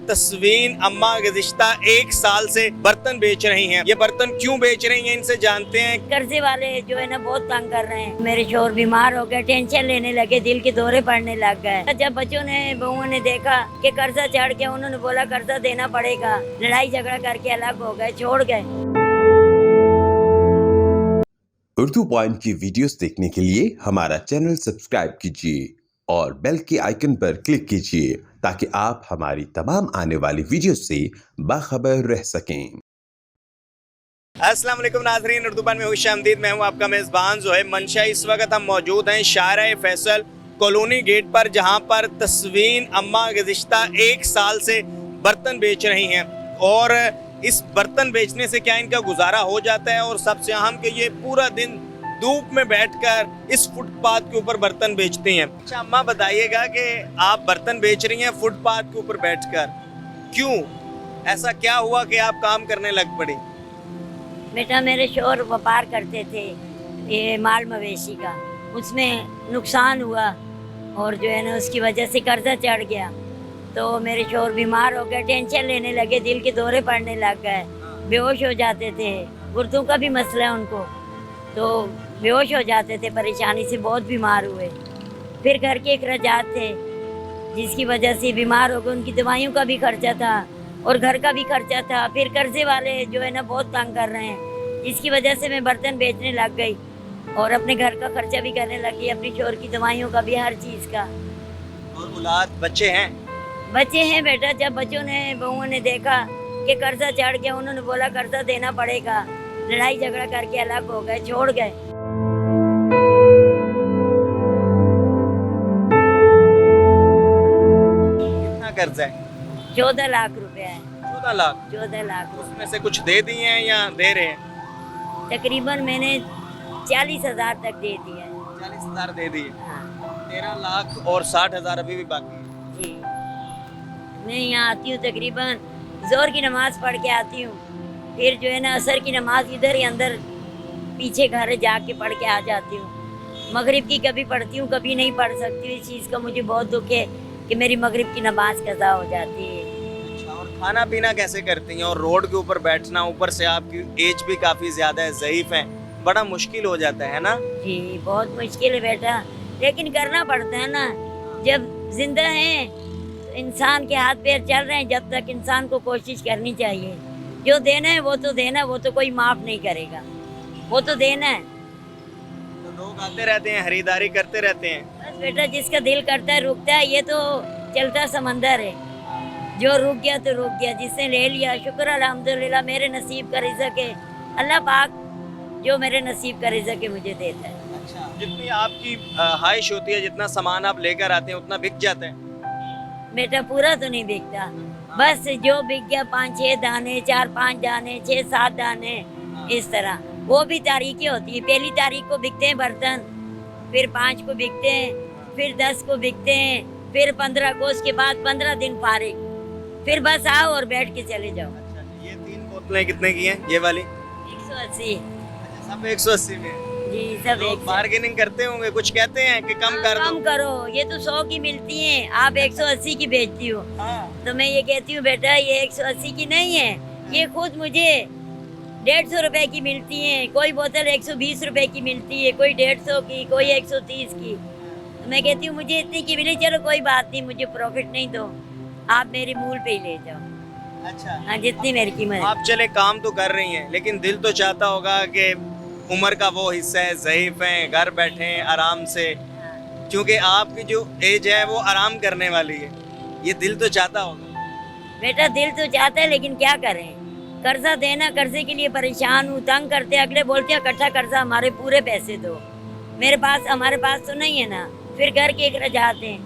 तस्वीन अम्मा गुज़िश्ता 1 साल से बर्तन बेच रही हैं। ये बर्तन क्यों बेच रही हैं, इनसे जानते हैं। कर्जे वाले जो है ना बहुत तंग कर रहे हैं। मेरे शोहर बीमार हो गए, टेंशन लेने लगे, दिल के दौरे पड़ने लग गए। जब बच्चों ने बहुओं ने देखा कि कर्जा चढ़ गया, उन्होंने बोला कर्जा देना पड़ेगा, लड़ाई झगड़ा करके अलग हो गए, छोड़ गए। उर्दू पॉइंट की वीडियोस देखने के लिए हमारा चैनल सब्सक्राइब कीजिए और बेल के आइकन पर क्लिक कीजिए ताकि आप हमारी तमाम आने वाली वीडियो से बाखबर रह सकें। अस्सलाम वालेकुम नाज़रीन, उर्दू पॉइंट में खुशामदीद। मैं हूँ आपका मेज़बान ज़ोहैब मंशा। इस वक्त हम मौजूद हैं शाहराह फैसल कॉलोनी गेट पर, जहाँ पर तस्वीन अम्मा गुज़िश्ता 1 साल से बर्तन बेच रही हैं। और इस बर्तन बेचने से क्या इनका गुजारा हो जाता है, और सबसे अहम कि ये पूरा दिन धूप में बैठकर इस फुटपाथ के ऊपर बर्तन बेचती हैं। अच्छा अम्मा, बताइएगा कि आप बर्तन बेच रही हैं फुटपाथ के ऊपर बैठकर, क्यों? ऐसा क्या हुआ कि आप काम करने लग पड़ी? बेटा, मेरे शोहर व्यापार करते थे ये माल मवेशी का, उसमें नुकसान हुआ और जो है ना उसकी वजह से कर्जा चढ़ गया। तो मेरे शोहर बीमार हो गए, टेंशन लेने लगे, दिल के दौरे पड़ने लग गए, बेहोश हो जाते थे। गुर्दों का भी मसला है उनको, तो बेहोश हो जाते थे, परेशानी से बहुत बीमार हुए। फिर घर के अखराजात थे जिसकी वजह से बीमार हो गए, उनकी दवाइयों का भी खर्चा था और घर का भी खर्चा था। फिर कर्जे वाले जो है ना बहुत तंग कर रहे हैं, जिसकी वजह से मैं बर्तन बेचने लग गई और अपने घर का खर्चा भी करने लगी, अपनी शोहर की दवाइयों का भी, हर चीज़ का। और औलाद बच्चे हैं? बच्चे हैं बेटा। जब बच्चों ने बहुओं ने देखा कि कर्जा चढ़ गया, उन्होंने बोला कर्जा देना पड़ेगा, लड़ाई झगड़ा करके अलग हो गए, छोड़ गए। कितना कर्जा है? 14 लाख रुपए है। 14 लाख? 14 लाख उसमें से कुछ दे दिए हैं या दे रहे हैं? तकरीबन मैंने 40,000 तक दे दिया है। 40,000 दे दिए। हाँ 13 लाख और 60,000 अभी भी बाकी है। जी। मैं यहाँ आती हूँ, तकरीबन जोर की नमाज पढ़ के आती हूँ, फिर जो है ना असर की नमाज इधर ही अंदर पीछे घर जाके पढ़ के आ जाती हूँ। मगरिब की कभी पढ़ती हूँ, कभी नहीं पढ़ सकती हूँ। इस चीज़ का मुझे बहुत दुख है कि मेरी मगरिब की नमाज कज़ा हो जाती है। अच्छा, और खाना पीना कैसे करती हैं? और रोड के ऊपर बैठना, ऊपर से आपकी एज भी काफ़ी ज़्यादा है, ज़ईफ़ है, बड़ा मुश्किल हो जाता है ना? जी बहुत मुश्किल है बेटा, लेकिन करना पड़ता है ना। जब जिंदा हैं इंसान के हाथ पैर चल रहे हैं, जब तक इंसान को कोशिश करनी चाहिए। जो देना है वो तो देना, वो तो कोई माफ़ नहीं करेगा, वो तो देना है। तो लोग आते रहते हैं, खरीदारी करते रहते हैं। बस बेटा, जिसका दिल करता है रुकता है, ये तो चलता समंदर है। जो रुक गया तो रुक गया, जिसने ले लिया शुक्र अल्हम्दुलिल्लाह। मेरे नसीब का रिज़्क़ है, अल्लाह पाक जो मेरे नसीब का रिज़्क़ है मुझे देता है। अच्छा, जितनी आपकी ख्वाहिश होती है, जितना सामान आप लेकर आते हैं, उतना बिक जाता है? बेटा पूरा तो नहीं बिकता, बस जो बिक गया 5-6 दाने, 4-5 दाने, 6-7 दाने, इस तरह। वो भी तारीखें होती है, पहली तारीख को बिकते हैं बर्तन, फिर 5 को बिकते हैं, फिर 10 को बिकते हैं, फिर 15 को, उसके बाद 15 दिन फारिग, फिर बस आओ और बैठ के चले जाओ। अच्छा, ये 3 बोतलें कितने की हैं? ये वाली 180। अच्छा, सब 180 में है। जी सब लोग एक से। बार्गेनिंग करते होंगे, कुछ कहते हैं कि कम कर कम दो? करो, ये तो 100 की मिलती हैं, आप 180 की बेचती हो। हाँ। तो मैं ये कहती हूँ बेटा, ये 180 की नहीं है, ये खुद मुझे 150 रुपए की मिलती हैं। कोई बोतल 120 रुपए की मिलती है, कोई 150 की, कोई 130 की। तो मैं कहती हूँ मुझे इतनी की मिली, चलो कोई बात नहीं, मुझे प्रॉफिट नहीं दो, आप मेरे मूल पे ही ले जाओ। अच्छा, हाँ जितनी मेरी कीमत है। आप चले काम तो कर रही हैं, लेकिन दिल तो चाहता होगा कि उम्र का वो हिस्सा है, ज़ईफ़ हैं, घर बैठे हैं आराम से, क्योंकि आपकी जो एज है वो आराम करने वाली है, ये दिल तो चाहता होगा। बेटा दिल तो चाहता है, लेकिन क्या करें, कर्जा देना, कर्जे के लिए परेशान हूँ, तंग करते, अगले बोलते हैं इकट्ठा कर्जा, हमारे पूरे पैसे दो। मेरे पास, हमारे पास तो नहीं है ना, फिर घर के अखराजात हैं,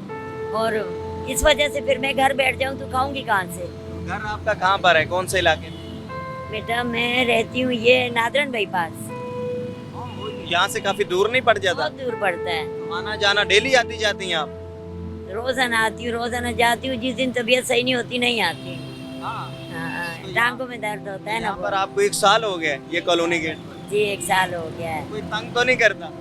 और इस वजह से फिर मैं घर बैठ जाऊँ तो खाऊंगी कहाँ से? घर आपका कहाँ पर है, कौन से इलाके में? बेटा मैं रहती हूँ ये नादरन बाईपास। यहाँ से काफी दूर नहीं पड़ जाता? बहुत दूर पड़ता है। आना जाना डेली आती जाती हैं आप? रोजाना आती हूँ, रोजाना जाती हूँ, जिस दिन तबीयत सही नहीं होती नहीं आती। हाँ। हाँ, टांगों में दर्द होता है ना। यहाँ पर आपको 1 साल हो गया ये कॉलोनी गेट पर? जी 1 साल हो गया है। कोई तंग तो नहीं करता?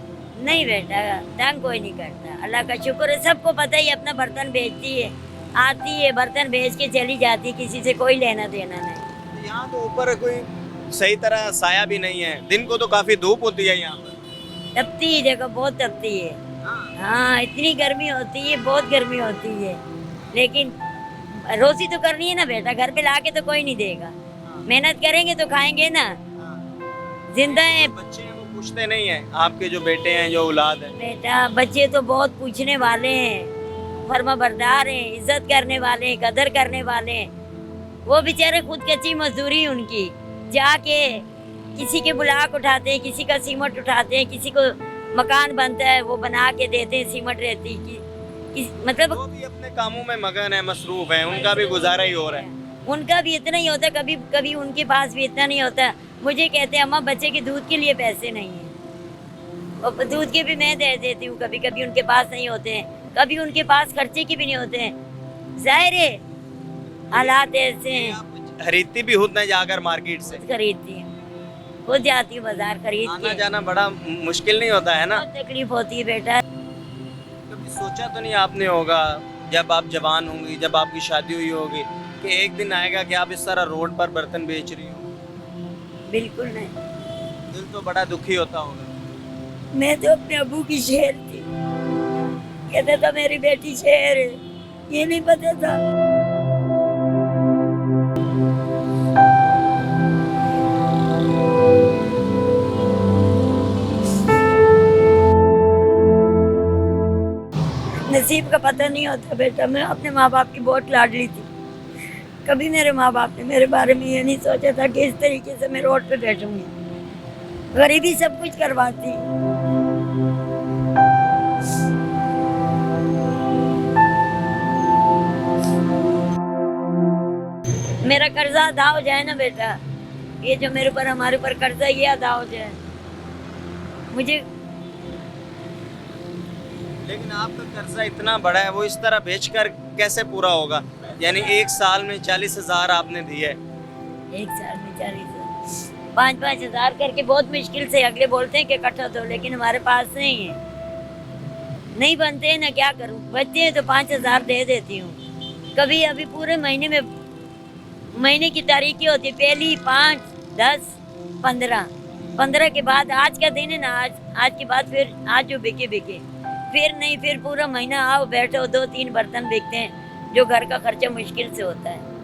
नहीं बेटा, तंग कोई नहीं करता, अल्लाह का शुक्र है। सबको पता ही अपना बर्तन बेचती है, आती है, बर्तन बेच के चली जाती, किसी से कोई लेना देना नहीं। यहाँ तो ऊपर कोई सही तरह साया भी नहीं है, दिन को तो काफी धूप होती है यहाँ पर। तपती है जगह, बहुत तपती है। हाँ, इतनी गर्मी होती है, बहुत गर्मी होती है। लेकिन रोटी तो करनी है ना बेटा, घर पे लाके तो कोई नहीं देगा। मेहनत करेंगे तो खाएंगे ना, जिंदा है। बच्चे हैं वो पूछते नहीं है, आपके जो बेटे हैं, जो औलाद है। बेटा बच्चे तो बहुत पूछने वाले हैं, फर्मा बरदार हैं, इज्जत करने वाले हैं, कदर करने वाले हैं। वो बेचारे खुद कच्ची मजदूरी उनकी, जाके किसी के ब्लॉक उठाते हैं, किसी का सीमेंट उठाते हैं, किसी को मकान बनता है वो बना के देते हैं, सीमेंट रहती की मतलब वो भी अपने कामों में मगन है, मसरूफ है, उनका भी गुजारा ही हो रहा है। उनका भी इतना ही होता, कभी कभी उनके पास भी इतना नहीं होता। मुझे कहते हैं अम्मा बच्चे के दूध के लिए पैसे नहीं है, और दूध के भी मैं दे देती हूँ, कभी कभी उनके पास नहीं होते हैं, कभी उनके पास खर्चे के भी नहीं होते हैं। जाहिर है हालात ऐसे हैं। खरीदती भी खुद नहीं जाकर मार्केट से? खरीदती हूँ, खुद जाती हूँ बाजार खरीद आना के। जाना बड़ा मुश्किल नहीं होता है ना? बहुत तकलीफ होती है बेटा। कभी सोचा तो नहीं आपने होगा जब आप जवान होंगी, जब आपकी शादी हुई होगी, कि एक दिन आएगा कि आप इस तरह रोड पर बर्तन बेच रही हो? बिल्कुल नहीं। दिल तो बड़ा दुखी होता होगा। मैं तो अपने अबू की शेर थी, कहता था मेरी बेटी शेर है, ये नहीं पता था। नसीब का पता नहीं होता बेटा। मैं अपने माँ बाप की बहुत लाडली थी, कभी मेरे माँ बाप ने मेरे बारे में ये नहीं सोचा था कि इस तरीके से मैं रोड पे बैठूंगी। गरीबी सब कुछ करवाती। मेरा कर्जा अदा हो जाए ना बेटा, ये जो मेरे ऊपर हमारे ऊपर कर्जा ये अदा हो जाए मुझे। लेकिन आपका कर्जा इतना बड़ा है, वो इस तरह बेचकर कैसे पूरा होगा? यानी एक साल में 40,000 आपने दिए। एक साल में 40,000, 5-5 हजार करके बहुत मुश्किल से। अगले बोलते हैं कि इकट्ठा दो, लेकिन हमारे पास नहीं है, नहीं बनते हैं ना, क्या करूं? बचते हैं तो 5,000 दे देती हूँ। कभी अभी पूरे महीने में, महीने की तारीखें होती है, पहली 5, 10, 15 के बाद आज का दिन है ना, आज के बाद फिर आज जो बिके बिके, फिर नहीं, फिर पूरा महीना आओ बैठो, 2-3 बर्तन बिकते हैं, जो घर का खर्चा मुश्किल से होता है।